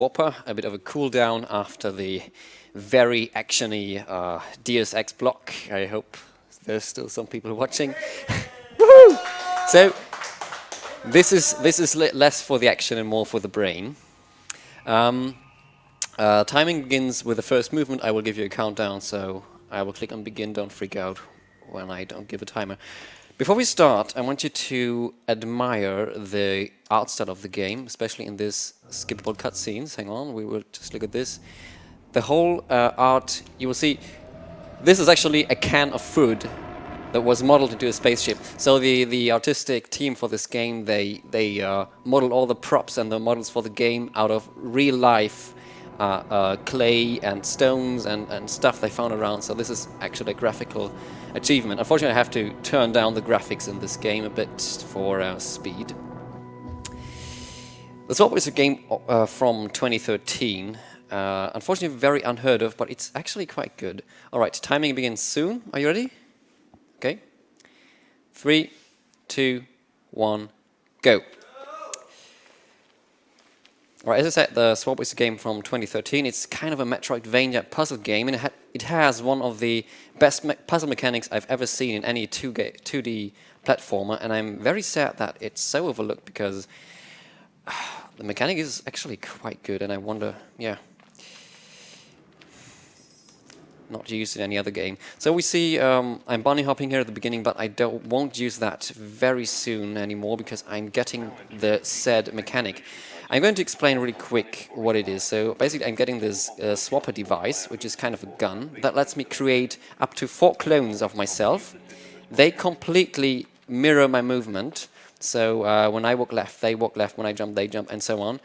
Whopper, a bit of a cool down after the very actiony Deus Ex block. I hope there's still some people watching. Woohoo! So this is less for the action and more for the brain. Timing begins with the first movement. I will give you a countdown, so I will click on begin. Don't freak out when I don't give a timer. Before we start, I want you to admire the art style of the game, especially in this skippable cutscenes. Hang on, we will just look at this. The whole art, you will see, this is actually a can of food that was modeled into a spaceship. So the artistic team for this game, they modeled all the props and the models for the game out of real life clay and stones and stuff they found around. So this is actually a graphical achievement. Unfortunately, I have to turn down the graphics in this game a bit for speed. This is a game from 2013. Unfortunately, very unheard of, but it's actually quite good. All right, timing begins soon. Are you ready? Okay. 3, 2, 1, go. All right, as I said, the Swap is a game from 2013. It's kind of a Metroidvania puzzle game, and it has one of the best puzzle mechanics I've ever seen in any 2D platformer, and I'm very sad that it's so overlooked because the mechanic is actually quite good, and I wonder, yeah, not used in any other game. So we see I'm bunny hopping here at the beginning, but I won't use that very soon anymore because I'm getting the said mechanic. I'm going to explain really quick what it is. So basically I'm getting this swapper device, which is kind of a gun, that lets me create up to 4 clones of myself. They completely mirror my movement. So when I walk left, they walk left. When I jump, they jump, and so on.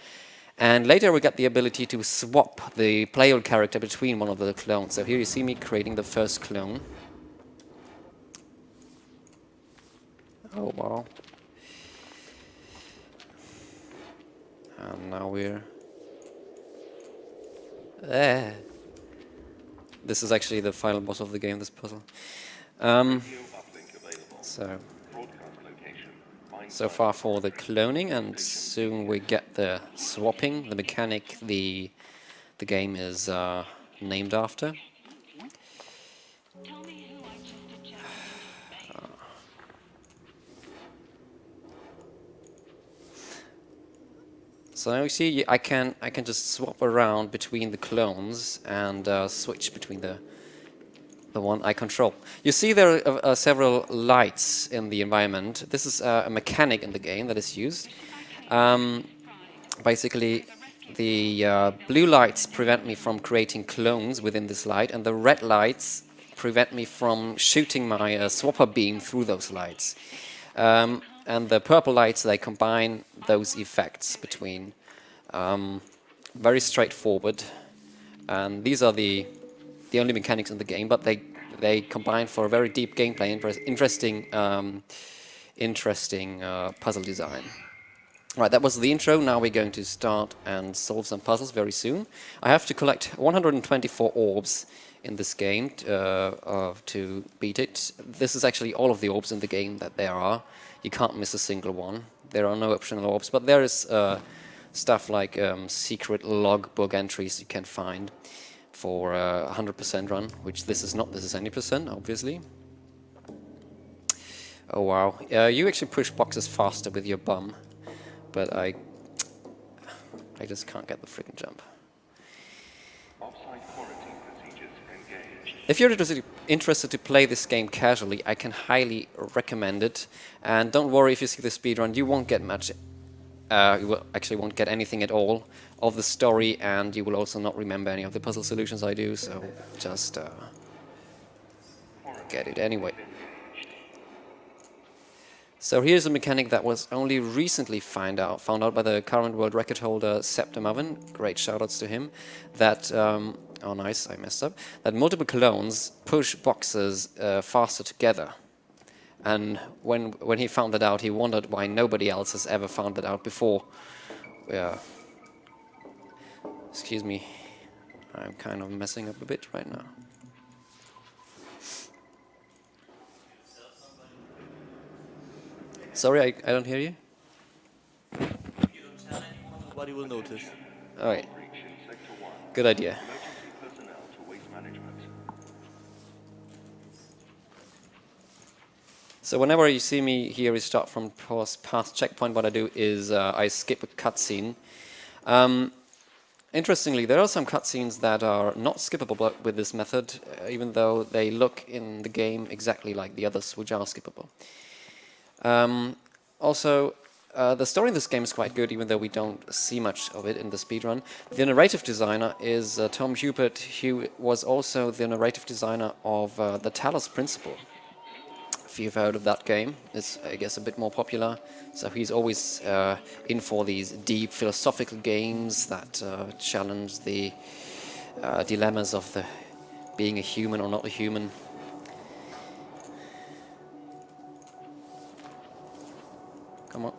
And later we get the ability to swap the playable character between one of the clones. So here you see me creating the first clone. Oh, wow. And now we're... This is actually the final boss of the game, this puzzle. So far for the cloning, and soon we get the swapping, the mechanic the game is named after. So now you see I can just swap around between the clones and switch between the one I control. You see there are several lights in the environment. This is a mechanic in the game that is used. Basically, the blue lights prevent me from creating clones within this light, and the red lights prevent me from shooting my swapper beam through those lights. And the purple lights, they combine those effects between. Very straightforward. And these are the only mechanics in the game, but they combine for a very deep gameplay, interesting puzzle design. Right, that was the intro. Now we're going to start and solve some puzzles very soon. I have to collect 124 orbs in this game to beat it. This is actually all of the orbs in the game that there are. You can't miss a single one. There are no optional orbs, but there is stuff like secret logbook entries you can find for 100% run, which this is not. This is any percent, obviously. Oh wow, you actually push boxes faster with your bum, but I just can't get the freaking jump. If you're interested to play this game casually, I can highly recommend it. And don't worry if you see the speedrun, you won't get much. You actually won't get anything at all of the story, and you will also not remember any of the puzzle solutions I do, so just get it anyway. So here's a mechanic that was only recently found out by the current world record holder Septim Oven. Great shoutouts to him. That oh nice, I messed up. That multiple clones push boxes faster together. And when he found that out, he wondered why nobody else has ever found that out before. Yeah. Excuse me, I'm kind of messing up a bit right now. Sorry, I don't hear you. You don't tell anyone, nobody will notice. All right. Good idea. So whenever you see me here restart from past checkpoint, what I do is I skip a cutscene. Interestingly, there are some cutscenes that are not skippable with this method, even though they look in the game exactly like the others, which are skippable. Also, the story in this game is quite good, even though we don't see much of it in the speedrun. The narrative designer is Tom Hubert, who was also the narrative designer of the Talos Principle. If you've heard of that game, it's, I guess, a bit more popular. So he's always in for these deep philosophical games that challenge the dilemmas of the being a human or not a human. Come on.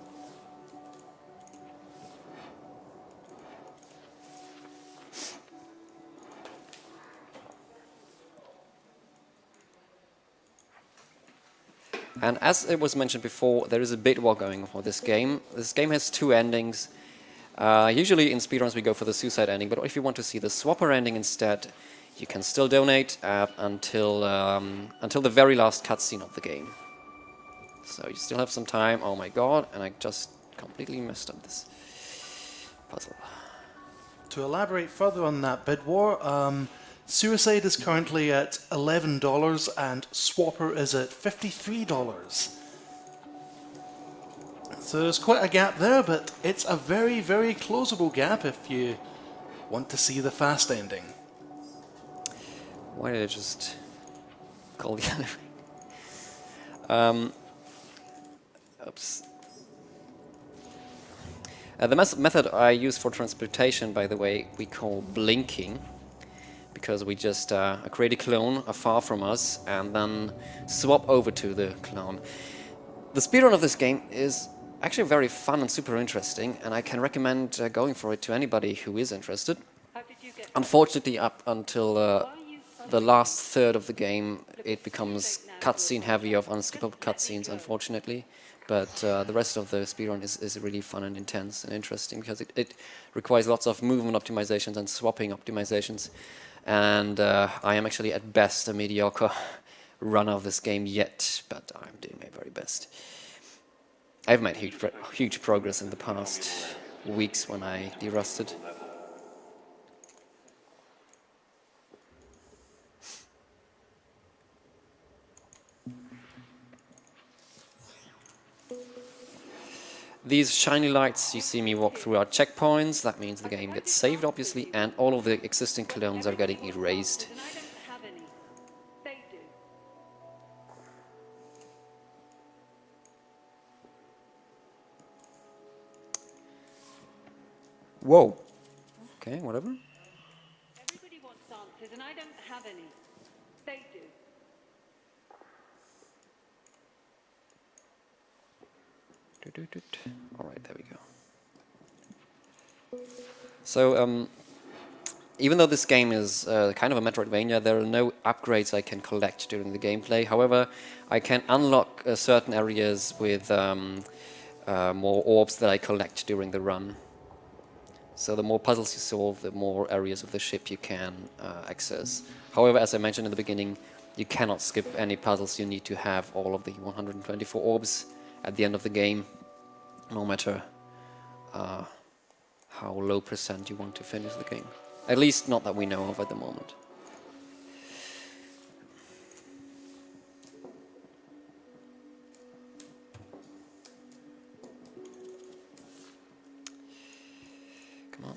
And as it was mentioned before, there is a bid war going on for this game. This game has two endings. Usually in speedruns we go for the suicide ending, but if you want to see the swapper ending instead, you can still donate until the very last cutscene of the game. So you still have some time. Oh my god, and I just completely messed up this puzzle. To elaborate further on that bid war, Suicide is currently at $11 and Swapper is at $53. So there's quite a gap there, but it's a very, very closable gap if you want to see the fast ending. Why did I just call the other? Oops. The method I use for transportation, by the way, we call blinking, because we just create a clone far from us and then swap over to the clone. The speedrun of this game is actually very fun and super interesting, and I can recommend going for it to anybody who is interested. Unfortunately, up until the last third of the game, it becomes cutscene heavy of unskippable cutscenes, unfortunately. But the rest of the speedrun is really fun and intense and interesting, because it requires lots of movement optimizations and swapping optimizations. And I am actually at best a mediocre runner of this game yet, but I'm doing my very best. I've made huge progress in the past weeks when I derusted. These shiny lights you see me walk through are checkpoints. That means the game gets saved, obviously, and all of the existing clones are getting erased. Whoa. Okay, whatever. Everybody wants answers, and I don't have any. They do. All right, there we go. So, even though this game is kind of a Metroidvania, there are no upgrades I can collect during the gameplay. However, I can unlock certain areas with more orbs that I collect during the run. So the more puzzles you solve, the more areas of the ship you can access. However, as I mentioned in the beginning, you cannot skip any puzzles. You need to have all of the 124 orbs at the end of the game, no matter how low % you want to finish the game. At least not that we know of at the moment. Come on.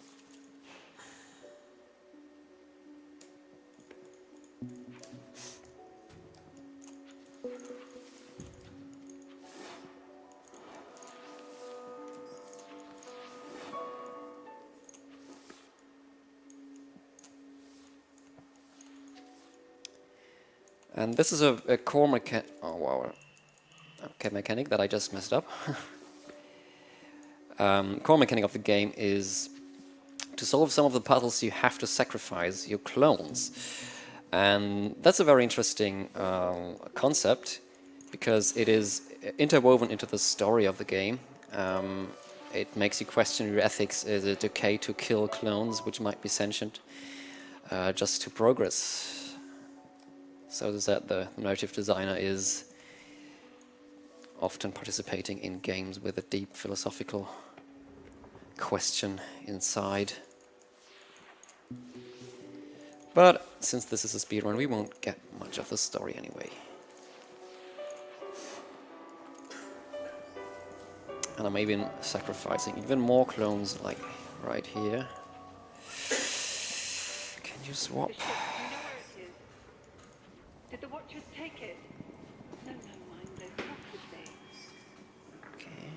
And this is a core mechanic. Oh wow, okay, mechanic that I just messed up. Core mechanic of the game is to solve some of the puzzles you have to sacrifice your clones, and that's a very interesting concept because it is interwoven into the story of the game. it makes you question your ethics. Is it okay to kill clones which might be sentient just to progress? So that the narrative designer is often participating in games with a deep philosophical question inside. But since this is a speedrun, we won't get much of the story anyway. And I'm even sacrificing even more clones, like right here. Can you swap? The ship, you know where it is? Did the Watchers take it? No, mind those trucks would say. Okay.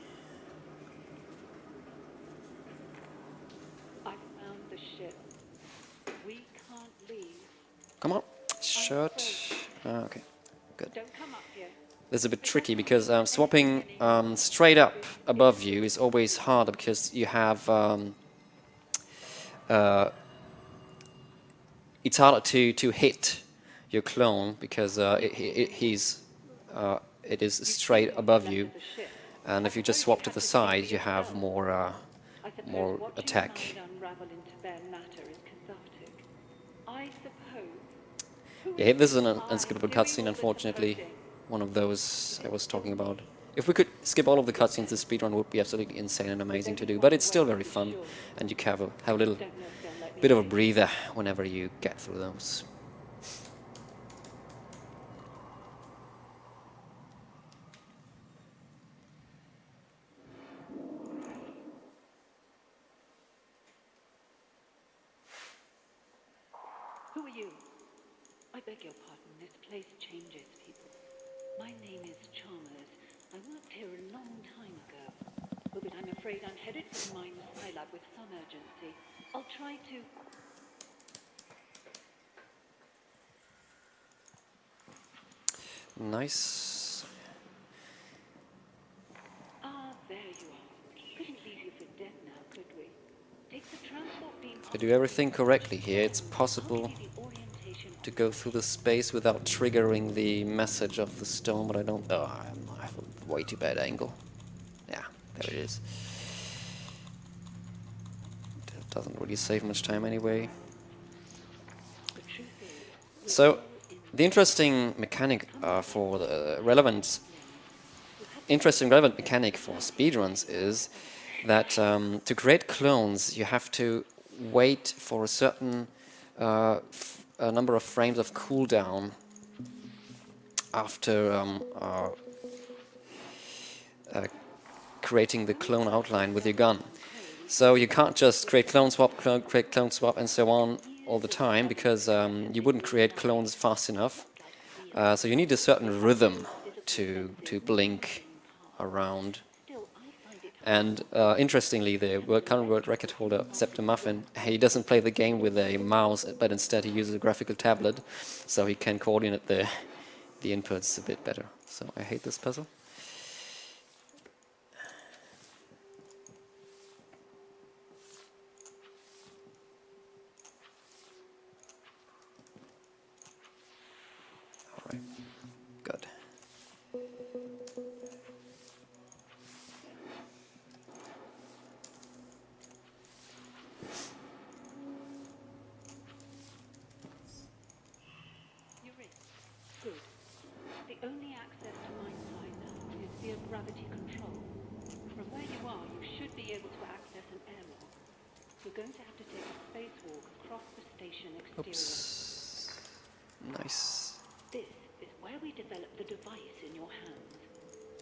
I found the ship. We can't leave. Come on. Shirt. Okay. Good. Don't come up here. This is a bit tricky because swapping straight up above you is always harder because you have it's harder to hit your clone because it is straight above you, and if you just swap to the side, you have more attack. Yeah, this is an unskippable cutscene, unfortunately. One of those I was talking about. If we could skip all of the cutscenes, this speedrun would be absolutely insane and amazing to do, but it's still very fun, and you have a little bit of a breather whenever you get through those. Who are you? I beg your pardon, this place changes people. My name is Chalmers. I worked here a long time ago. But I'm afraid I'm headed for the mine Scilab with some urgency. I'll try to... Nice. Ah, there you are. Couldn't leave you for dead now, could we? Take the transport beam... If I do everything correctly here, it's possible to go through the space without triggering the message of the stone, but I don't... Oh, I have a way too bad angle. Yeah, there it is. That doesn't really save much time anyway. So, the interesting mechanic for the relevant mechanic for speedruns is that to create clones, you have to wait for a certain a number of frames of cooldown after creating the clone outline with your gun. So you can't just create clone swap, create clone swap, and so on all the time, because you wouldn't create clones fast enough. So you need a certain rhythm to blink around. And interestingly, the current world record holder, Septum Muffin, he doesn't play the game with a mouse, but instead he uses a graphical tablet, so he can coordinate the inputs a bit better. So I hate this puzzle. All right, good. Good. The only access to mine side now is via gravity control. From where you are, you should be able to access an airlock. You're going to have to take a spacewalk across the station exterior. Oops. Nice. This is where we developed the device in your hands.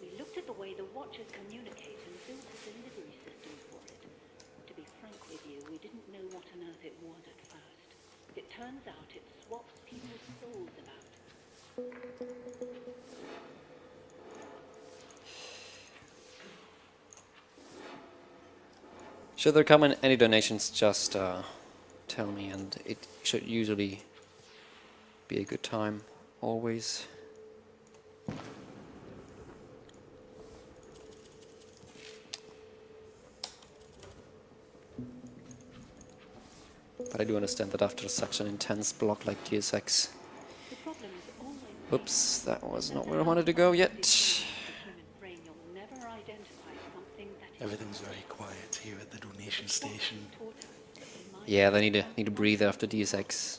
We looked at the way the Watchers communicate and built a delivery system for it. To be frank with you, we didn't know what on earth it was at first. It turns out it swaps people's souls about. Should there come in any donations, just tell me, and it should usually be a good time, always. But I do understand that after such an intense block like GSX... Oops, that was not where I wanted to go yet. You'll never identify something that Everything's very quiet here at the donation station. Yeah, they need to breathe after DSX.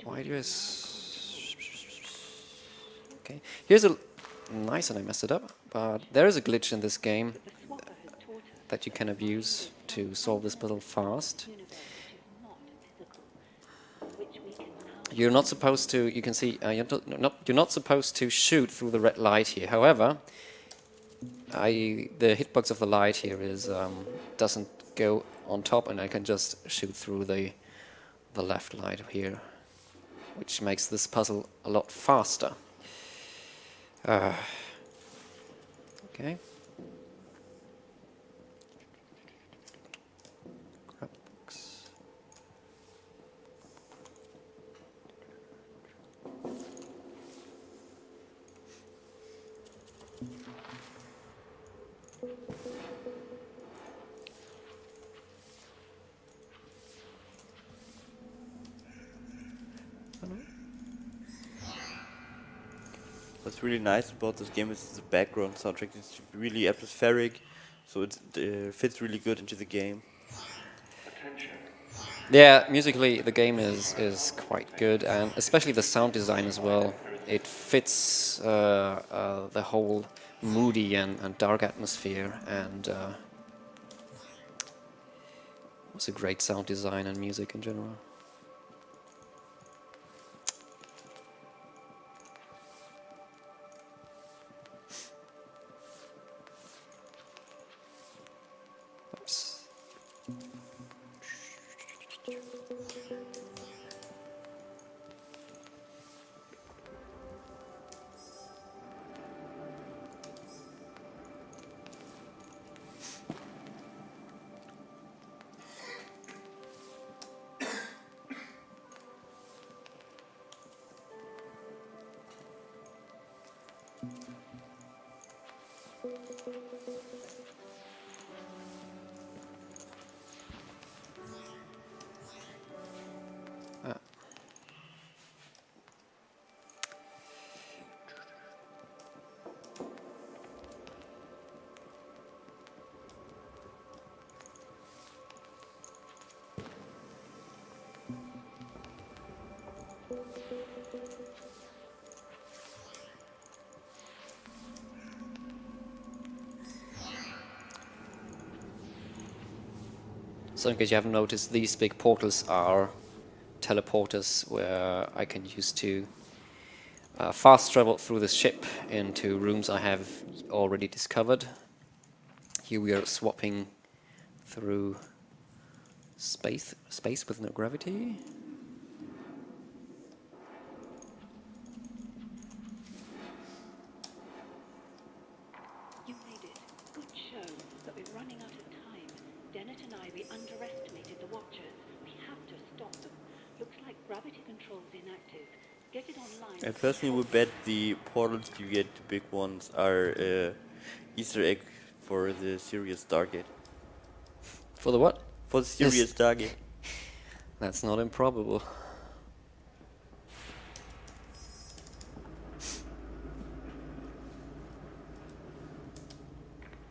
Why do I... Okay, here's a... Nice, and I messed it up. But there is a glitch in this game that you can abuse to solve this puzzle fast. You're not supposed to... You can see you're not supposed to shoot through the red light here. However, the hitbox of the light here is doesn't go on top, and I can just shoot through the left light here, which makes this puzzle a lot faster. Okay. Grab box. What's really nice about this game is the background soundtrack. It's really atmospheric, so it fits really good into the game. Yeah, musically the game is quite good, and especially the sound design as well. It fits the whole moody and dark atmosphere, and it's a great sound design and music in general. Oops. So in case you haven't noticed, these big portals are teleporters where I can use to fast travel through the ship into rooms I have already discovered. Here we are swapping through space with no gravity. You made it. Good show. But we're running out of time. Dennett and I, we underestimated the Watchers. We have to stop them. Looks like gravity control's inactive. Get it online. I personally would bet the portals you get, the big ones, are Easter egg for the Sirius Stargate. For the what? For the Sirius Stargate. That's not improbable.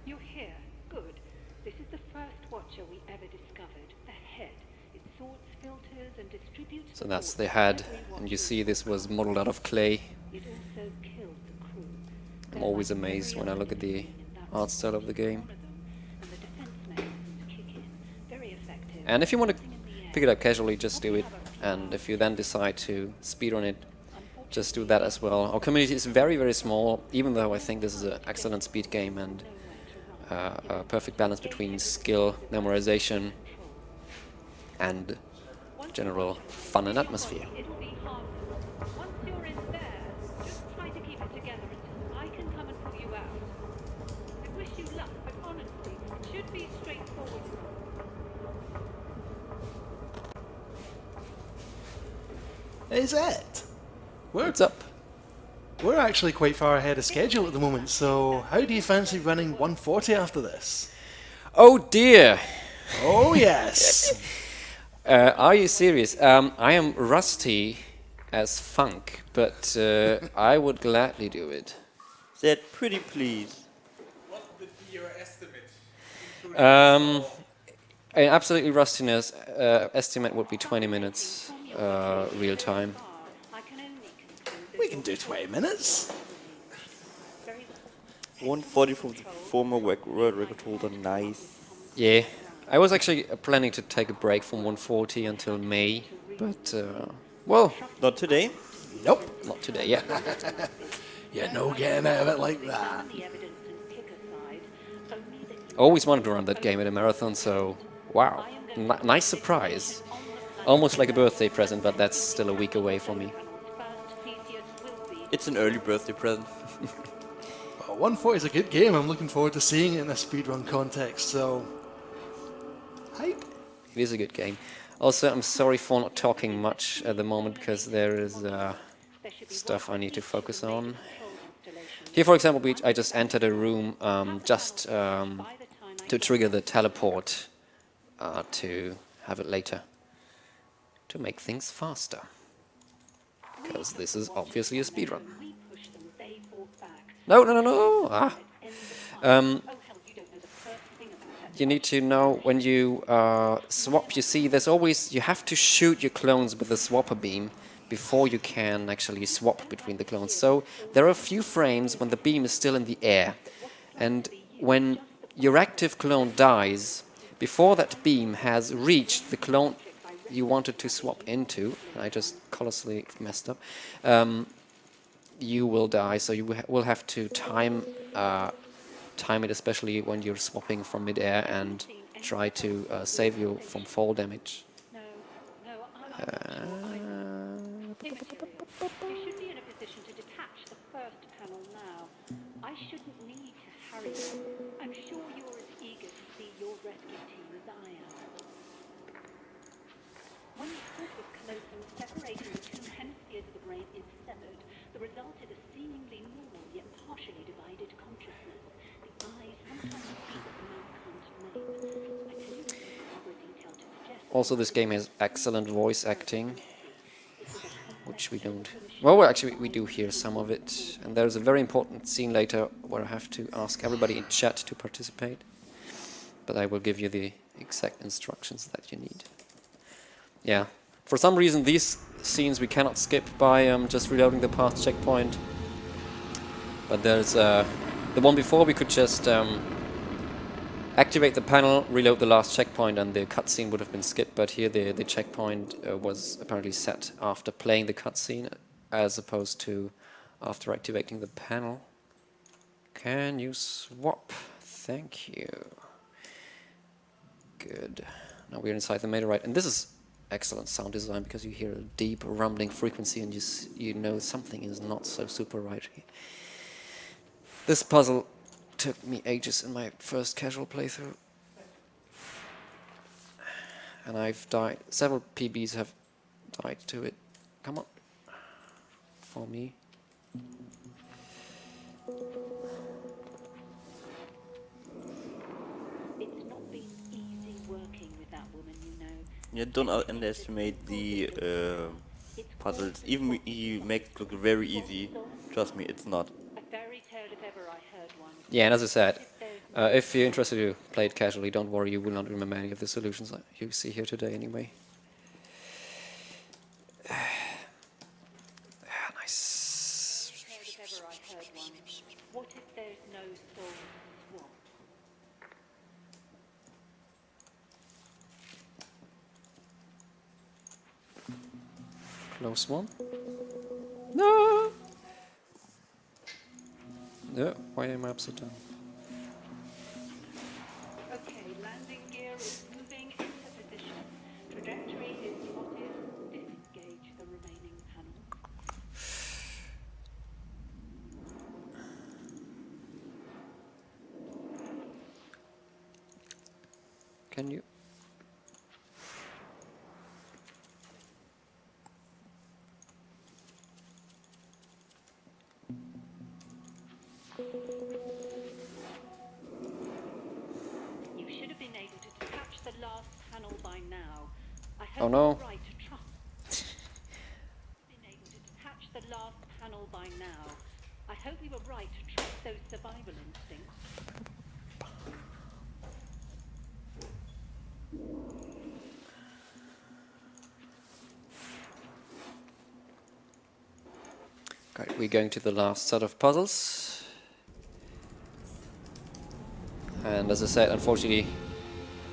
You're here. Good. This is the first Watcher we ever discovered. The head. It sorts, filters, and distributes. So that's the head, and you see this was modeled out of clay. It also killed the crew. I'm always amazed when I look at the art style of the game. And the defense mechanisms kick in. Very effective. And if you want to pick it up casually, just do it. And if you then decide to speedrun it, just do that as well. Our community is very, very small, even though I think this is an excellent speed game and a perfect balance between skill, memorization, and general fun and atmosphere. It'll be harmless. Once you're in there, just try to keep it together until I can come and pull you out. I wish you luck, but honestly, it should be straightforward. Is it? What's up? We're actually quite far ahead of schedule at the moment, so how do you fancy running 140 after this? Oh dear! Oh yes! Are you serious? I am rusty as funk, but I would gladly do it. That pretty please. In absolutely rustiness, estimate would be 20 minutes real time. I can only conclude that We can do 20 minutes. very well. 140 from the former world record holder. Nice. Yeah, I was actually planning to take a break from 140 until May, but well, Not today. Nope. not today. Yeah, You're no getting out of it like that. The evidence and pick aside, only that you always wanted to run that game at a marathon. So wow, nice surprise. Almost like a birthday present, but that's still a week away for me. first Theseus will be It's an early birthday present. Well, 140 is a good game. I'm looking forward to seeing it in a speedrun context, so... Hype. It is a good game. Also, I'm sorry for not talking much at the moment because there is stuff I need to focus on. Here, for example, I just entered a room to trigger the teleport to have it later. To make things faster. Because this is obviously a speedrun. we push them, they fought back. No, no, no, no! Ah. Oh hell, you don't know the first thing about that. You need to know when you swap, you see, you have to shoot your clones with the swapper beam before you can actually swap between the clones. So there are a few frames when the beam is still in the air. And when your active clone dies, before that beam has reached the clone you wanted to swap into, I just colossally messed up, you will die. So you will have to time it, especially when you're swapping from midair, and try to save you from fall damage. No, I'm not sure. You should be in a position to detach the first panel now. I shouldn't need to hurry you. I'm sure you're as eager to see your rescue team as I am. When the corpus callosum separating the two hemispheres of the brain is severed, the result is a seemingly normal yet partially divided consciousness. The eyes sometimes speak that the mouth can't name. I tell you this with other detail to suggest Also, this game has excellent voice acting, which we don't... Well, actually, we do hear some of it. And there's a very important scene later where I have to ask everybody in chat to participate. But I will give you the exact instructions that you need. Yeah. For some reason, these scenes we cannot skip by just reloading the path checkpoint. But there's the one before we could just activate the panel, reload the last checkpoint, and the cutscene would have been skipped. But here the checkpoint was apparently set after playing the cutscene, as opposed to after activating the panel. Can you swap? Thank you. Good. Now we're inside the meteorite, and this is excellent sound design because you hear a deep rumbling frequency, and you know something is not so super right here. This puzzle took me ages in my first casual playthrough, and I've died. Several PBs have died to it. Come on, for me. it's not been easy working with that woman, you know. Yeah, don't underestimate the puzzles. Even you make it look very easy. Trust me, it's not. A fairy tale if ever I heard one. Yeah, and as I said, if you're interested to play it casually, don't worry, you will not remember any of the solutions that you see here today anyway. Nice. Tale if ever I heard one. What if there's no soul swap? Close one. No! Yeah, why am I upside down? Okay, landing gear is moving into position. Trajectory is plotted. Disengage the remaining panel. Can you? You should have been able to detach the last panel by now. I hope Oh no. you're right to trust. Been able to detach the last panel by now. I hope we were right to trust those survival instincts. Right, we're going to the last set of puzzles. And as I said, unfortunately,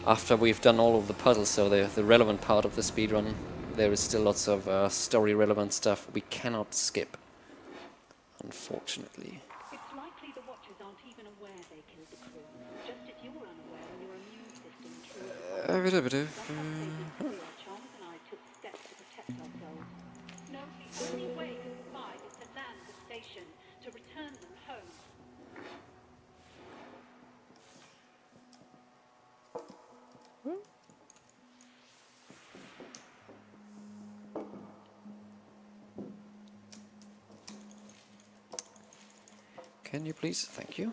after we've done all of the puzzles, so the relevant part of the speedrun, there is still lots of story relevant stuff we cannot skip, unfortunately. It's likely the Watchers aren't even aware they killed the crew. Just as you were unaware when your immune system triggered. Chalmers and I took steps to protect ourselves. No, the only way to survive is to land the station, to return them home. Can you please? Thank you.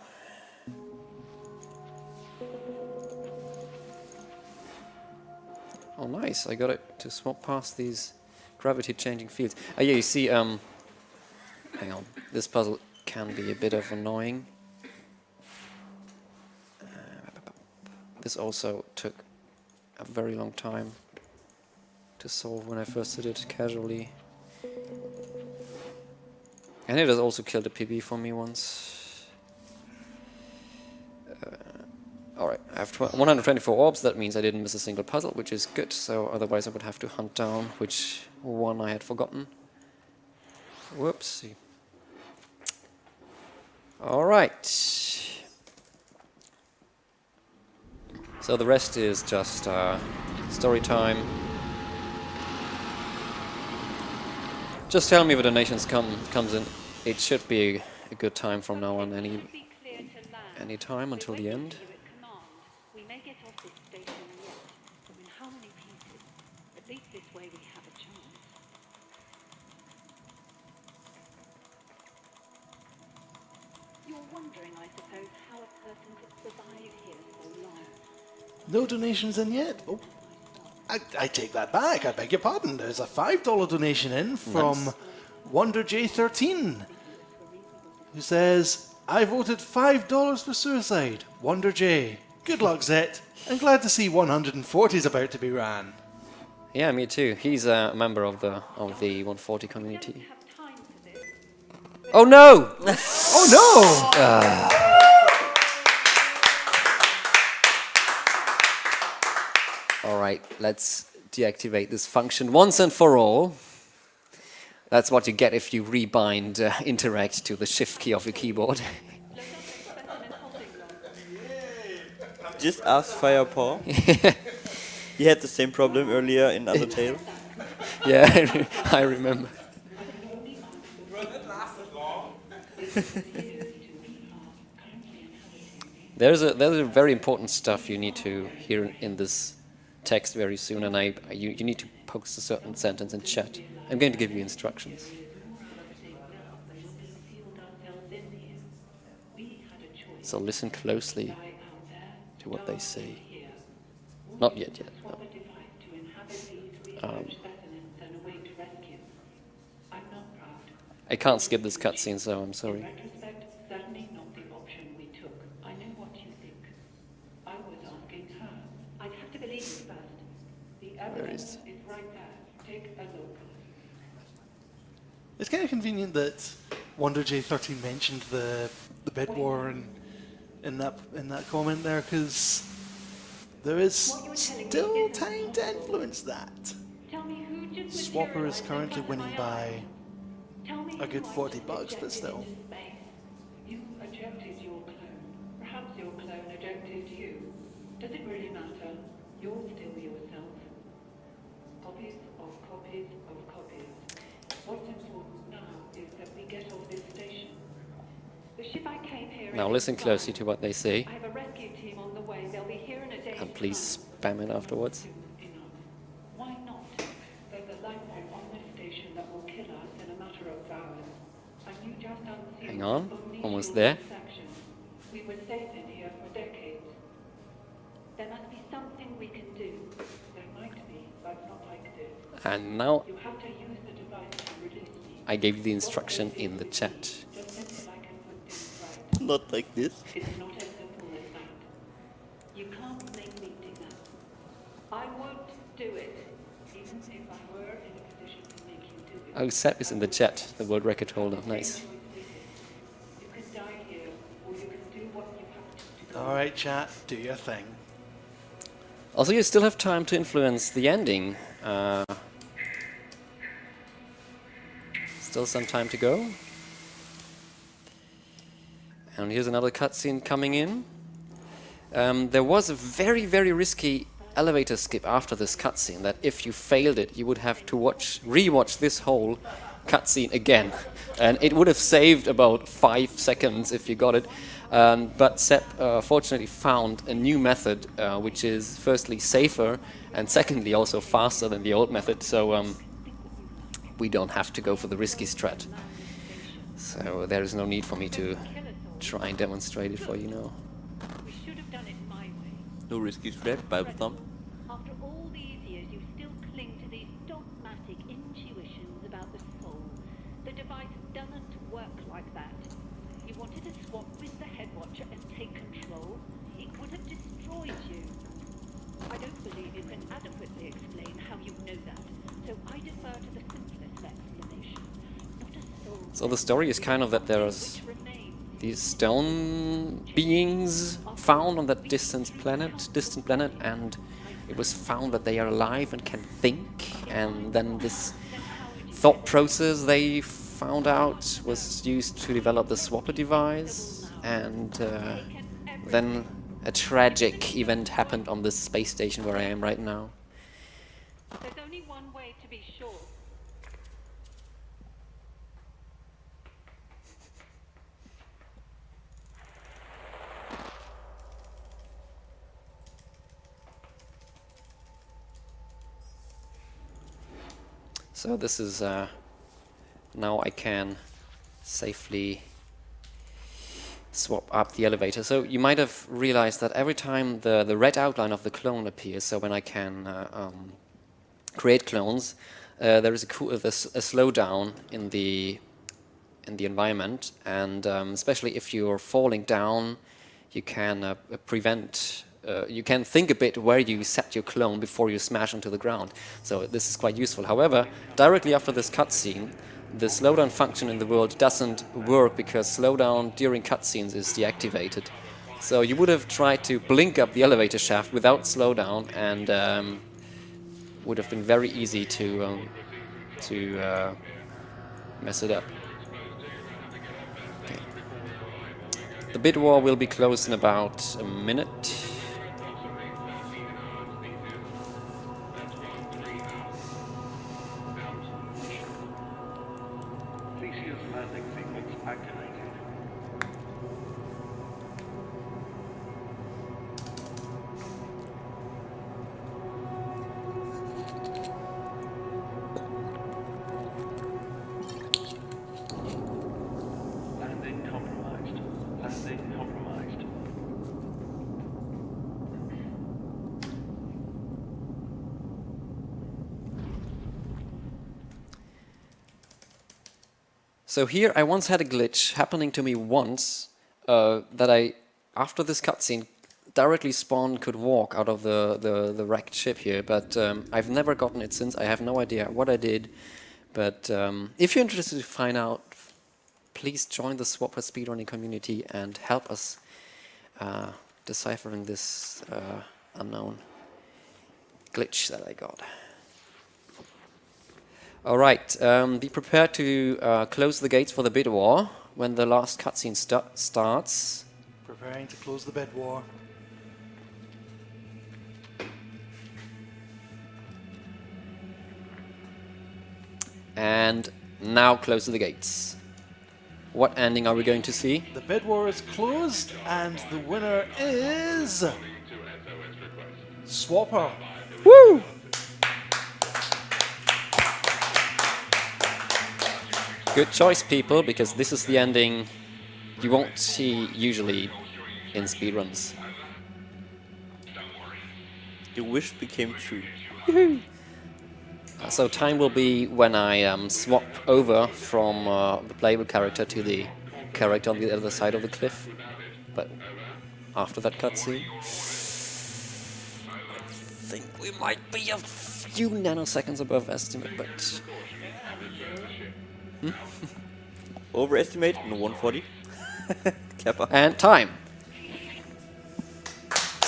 Oh, nice. I got it to swap past these gravity-changing fields. Oh, yeah, you see, hang on. This puzzle can be a bit of annoying. This also took a very long time to solve when I first did it casually. And it has also killed a PB for me once. Alright, I have 124 orbs, that means I didn't miss a single puzzle, which is good, so otherwise I would have to hunt down which one I had forgotten. Whoopsie. Alright. So the rest is just story time. Just tell me if the donations comes in. It should be a good time from now on, any time until the end. We may get off this station yet. I mean, how many pieces? At least this way we have a chance. You're wondering, I suppose, how a person could survive here so long. No donations in yet. Oh, I take that back. I beg your pardon. There's a $5 donation in from WonderJ13, who says, I voted $5 for suicide. Wonder J. Good luck, Zet. I'm glad to see 140 is about to be ran. Yeah, me too. He's a member of the 140 community. Oh no! Oh no! Alright, let's deactivate this function once and for all. That's what you get if you rebind interact to the shift key of your keyboard. Just ask Firepaw. He had the same problem earlier in Undertale. Yeah, I remember. There's a very important stuff you need to hear in this text very soon, and you need to post a certain sentence in chat. I'm going to give you instructions. So listen closely to what they say. Not yet. No. I can't skip this cutscene, so I'm sorry. Certainly not the option we took. I know what you think. I was asking her. I'd have to believe you first. The evidence is right there. Take a look. It's kind of convenient that WonderJ13 mentioned the bed war in that comment there, because there is still time to influence that. Tell me who just Swapper is currently winning by a good $40, but still. You ejected your clone. Perhaps your clone ejected you. Does it really matter? You're still yourself. Copies of copies of copies. What's important now is that we get off this station. The ship I came here Now listen closely to what they say, I have a rescue team on the way. They'll be here in a day. and please spam it afterwards. Why not? There's a life form on this station that will kill us in a matter of hours. And you just unsealed Hang on, only almost your there. section. We were safe in here for decades. There must be something we can do. There might be, but not like this. And now You have to use the device to release me. I gave you the instruction in the chat. Just until I can put things right. Not like this. It's not as simple as that. You can't make me do that. do it, even if I were in a position to make you do it. Oh, Sepp is in the chat, the world record holder. Nice. You can die here, or you can do what you have to do. All right, chat, do your thing. Also, you still have time to influence the ending. Still some time to go. And here's another cutscene coming in. There was a very, very risky elevator skip after this cutscene that if you failed it, you would have to rewatch this whole cutscene again. And it would have saved about 5 seconds if you got it. But Sepp fortunately found a new method, which is firstly safer and secondly also faster than the old method. So we don't have to go for the risky strat. So there is no need for me to try and demonstrate it for you now. We should have done it my way. No risky strat, Bible thumb. After all these years, you still cling to these dogmatic intuitions about the soul. The device doesn't work like that. You wanted to swap with the head watcher and take control. It would have destroyed you. I don't believe you can adequately explain how you know that, so I defer to the simplest explanation. Not a soul. So the story is kind of that there's these stone beings found on that distant planet, and it was found that they are alive and can think, and then this thought process they found out was used to develop the swapper device, and then a tragic event happened on this space station where I am right now. There's only one way to be sure. So this is now I can safely swap up the elevator. So you might have realized that every time the red outline of the clone appears, so when I can create clones, there is a slowdown in the environment, and especially if you're falling down, you can prevent. You can think a bit where you set your clone before you smash into the ground. So this is quite useful. However, directly after this cutscene, the slowdown function in the world doesn't work because slowdown during cutscenes is deactivated. So you would have tried to blink up the elevator shaft without slowdown, and would have been very easy to mess it up. Okay. The bid war will be closed in about a minute. So here I once had a glitch happening to me once, that I, after this cutscene, directly spawned could walk out of the wrecked ship here, but I've never gotten it since. I have no idea what I did, but if you're interested to find out, please join the Swapper speedrunning community and help us deciphering this unknown glitch that I got. All right, be prepared to close the gates for the bid war when the last cutscene starts. Preparing to close the bid war. And now close the gates. What ending are we going to see? The bid war is closed, and the winner is Swapper. Woo! Good choice, people, because this is the ending you won't see usually in speedruns. Your wish became true. So time will be when I swap over from the playable character to the character on the other side of the cliff. But after that cutscene, I think we might be a few nanoseconds above estimate, but Overestimate in 140. Kappa. and time.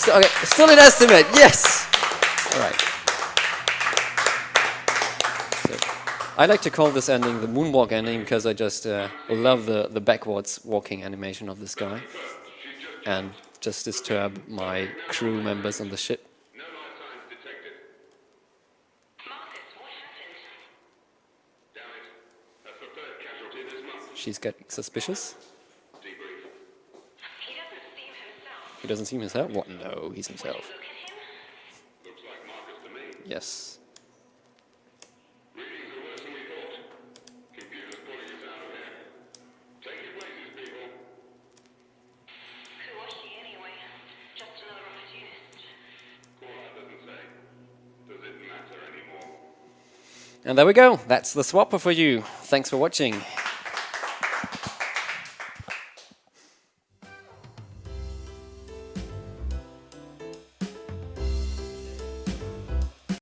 Okay, still an estimate. Yes. All right. So, I like to call this ending the moonwalk ending because I just love the backwards walking animation of this guy, and just disturb my crew members on the ship. No life signs detected. Marcus, what happened? Damn it. That's the third casualty this month. She's getting suspicious. Debrief. He doesn't seem himself. He doesn't seem himself. What? No, he's himself. Look at him. Looks like Marcus to me. Yes. Readings are worse than we thought. Computer's pulling us out of here. Take your places, people. Who was she anyway? Just another opportunist. Callout doesn't say. Does it matter anymore? And there we go. That's the swapper for you. Thanks for watching.